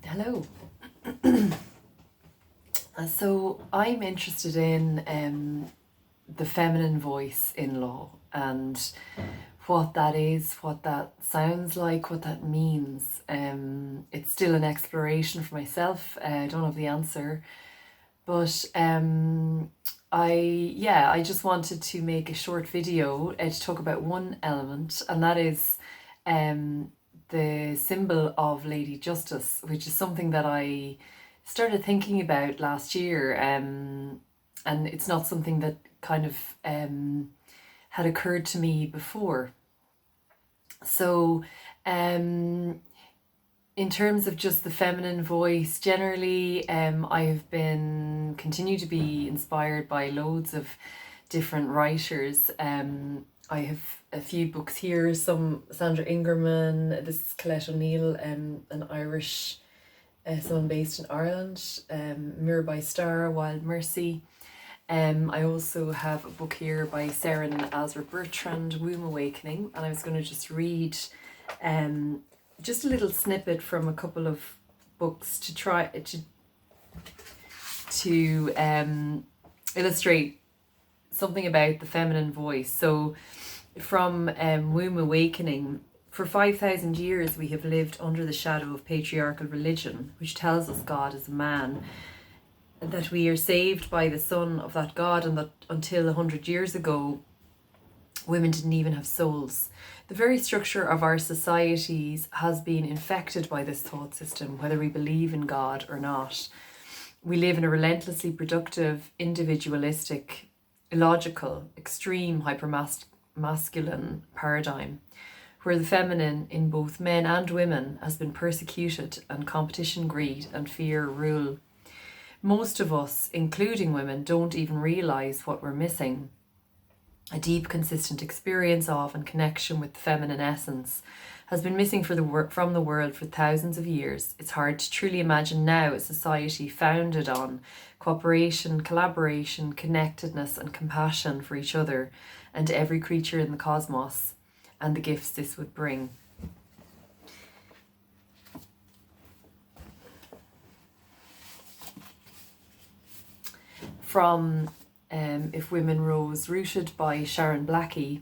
Hello. So I'm interested in the feminine voice in law and what that is, what that sounds like, what that means. It's still an exploration for myself. I don't have the answer, but I just wanted to make a short video to talk about one element, and that is the symbol of Lady Justice, which is something that I started thinking about last year, and it's not something that kind of had occurred to me before. So in terms of just the feminine voice, generally I have continue to be inspired by loads of different writers. I have a few books here, some Sandra Ingerman, this is Colette O'Neill, an Irish, someone based in Ireland, Mirabai Starr, Wild Mercy. I also have a book here by Sarah and Azra Bertrand, Womb Awakening, and I was going to just read just a little snippet from a couple of books to try to illustrate something about the feminine voice. So from Womb Awakening: for 5,000 years we have lived under the shadow of patriarchal religion, which tells us God is a man, and that we are saved by the son of that God, and that until 100 years ago women didn't even have souls. The very structure of our societies has been infected by this thought system, whether we believe in God or not. We live in a relentlessly productive, individualistic, illogical, extreme, hypermasculine paradigm, where the feminine in both men and women has been persecuted and competition, greed and fear rule. Most of us, including women, don't even realise what we're missing. A deep, consistent experience of and connection with the feminine essence has been missing from the world for thousands of years. It's hard to truly imagine now a society founded on cooperation, collaboration, connectedness and compassion for each other and every creature in the cosmos, and the gifts this would bring. From If Women Rose, Rooted by Sharon Blackie.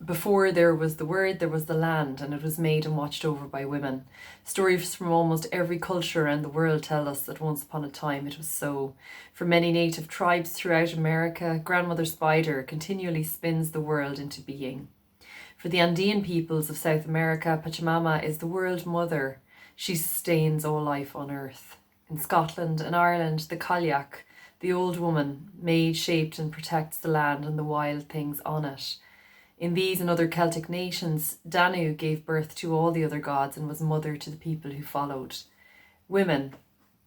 Before there was the word, there was the land, and it was made and watched over by women. Stories from almost every culture around the world tell us that once upon a time it was so. For many native tribes throughout America, Grandmother Spider continually spins the world into being. For the Andean peoples of South America, Pachamama is the world mother. She sustains all life on earth. In Scotland and Ireland, the Cailleach, the old woman, made, shaped and protects the land and the wild things on it. In these and other Celtic nations, Danu gave birth to all the other gods and was mother to the people who followed. Women,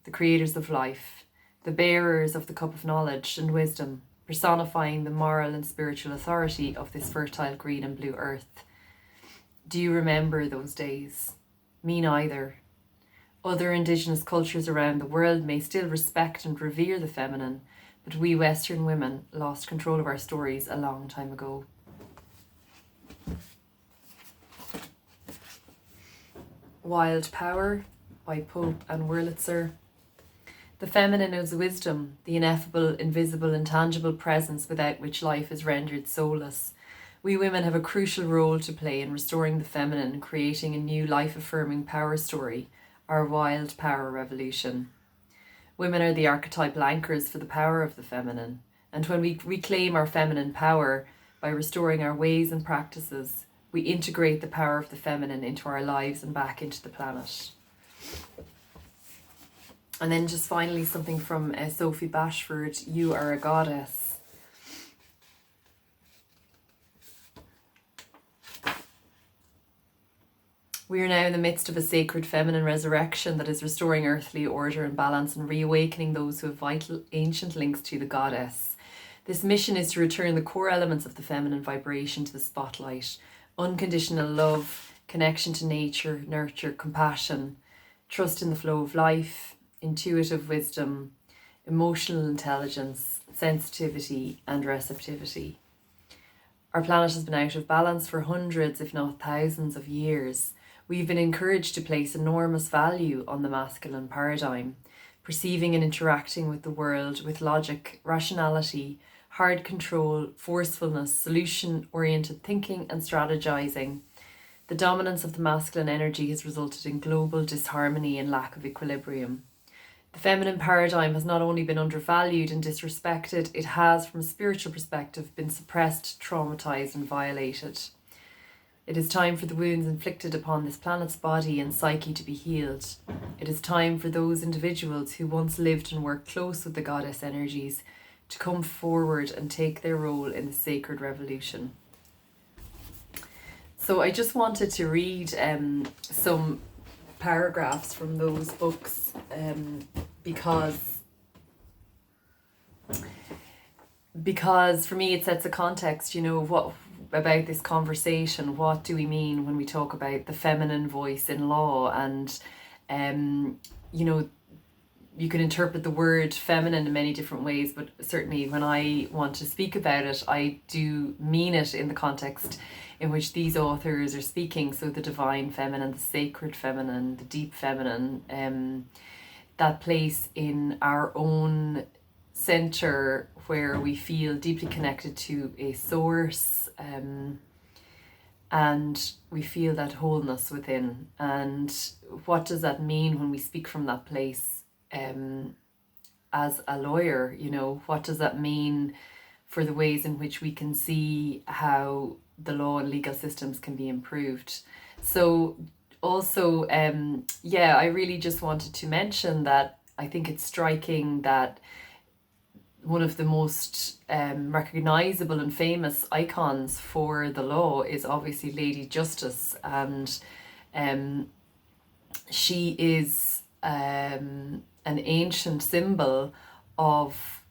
the creators of life, the bearers of the cup of knowledge and wisdom, personifying the moral and spiritual authority of this fertile green and blue earth. Do you remember those days? Me neither. Other indigenous cultures around the world may still respect and revere the feminine, but we Western women lost control of our stories a long time ago. Wild Power by Pope and Wurlitzer. The feminine is wisdom, the ineffable, invisible, intangible presence without which life is rendered soulless. We women have a crucial role to play in restoring the feminine and creating a new life-affirming power story, our wild power revolution. Women are the archetypal anchors for the power of the feminine, and when we reclaim our feminine power by restoring our ways and practices, we integrate the power of the feminine into our lives and back into the planet. And then just finally something from Sophie Bashford, You Are a Goddess. We are now in the midst of a sacred feminine resurrection that is restoring earthly order and balance and reawakening those who have vital ancient links to the goddess. This mission is to return the core elements of the feminine vibration to the spotlight: unconditional love, connection to nature, nurture, compassion, trust in the flow of life, intuitive wisdom, emotional intelligence, sensitivity and receptivity. Our planet has been out of balance for hundreds, if not thousands of years. We've been encouraged to place enormous value on the masculine paradigm, perceiving and interacting with the world with logic, rationality, hard control, forcefulness, solution-oriented thinking and strategizing. The dominance of the masculine energy has resulted in global disharmony and lack of equilibrium. The feminine paradigm has not only been undervalued and disrespected, it has, from a spiritual perspective, been suppressed, traumatized and violated. It is time for the wounds inflicted upon this planet's body and psyche to be healed. It is time for those individuals who once lived and worked close with the goddess energies to come forward and take their role in the sacred revolution. So I just wanted to read some paragraphs from those books because for me it sets a context, you know, what about this conversation. What do we mean when we talk about the feminine voice in law? And you know, you can interpret the word feminine in many different ways, but certainly when I want to speak about it, I do mean it in the context in which these authors are speaking. So the divine feminine, the sacred feminine, the deep feminine, that place in our own center where we feel deeply connected to a source, and we feel that wholeness within. And what does that mean when we speak from that place? As a lawyer, you know, what does that mean for the ways in which we can see how the law and legal systems can be improved? So also, I really just wanted to mention that I think it's striking that one of the most recognisable and famous icons for the law is obviously Lady Justice, and she is an ancient symbol of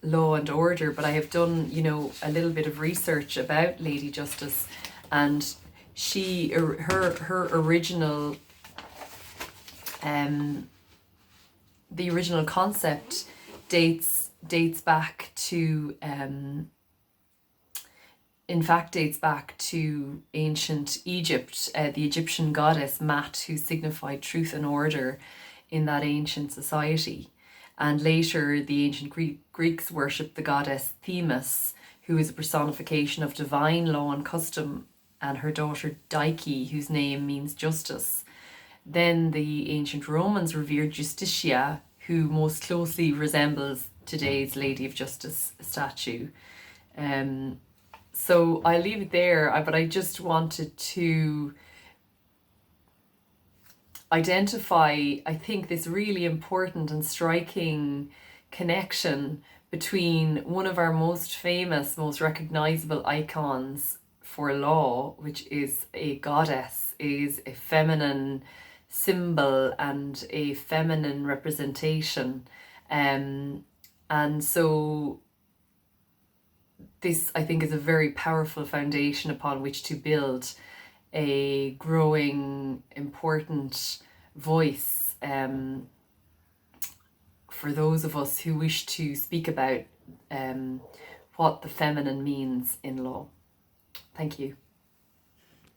law and order. But I have done, you know, a little bit of research about Lady Justice, and she, her original, the original concept dates back to dates back to ancient Egypt, the Egyptian goddess Maat, who signified truth and order in that ancient society. And later the ancient Greeks worshipped the goddess Themis, who is a personification of divine law and custom, and her daughter Dike, whose name means justice. Then the ancient Romans revered Justitia, who most closely resembles today's Lady of Justice statue. So I'll leave it there, but I just wanted to identify, I think, this really important and striking connection between one of our most famous, most recognizable icons for law, which is a goddess, is a feminine symbol and a feminine representation. And so this, I think, is a very powerful foundation upon which to build a growing, important voice for those of us who wish to speak about what the feminine means in law. Thank you.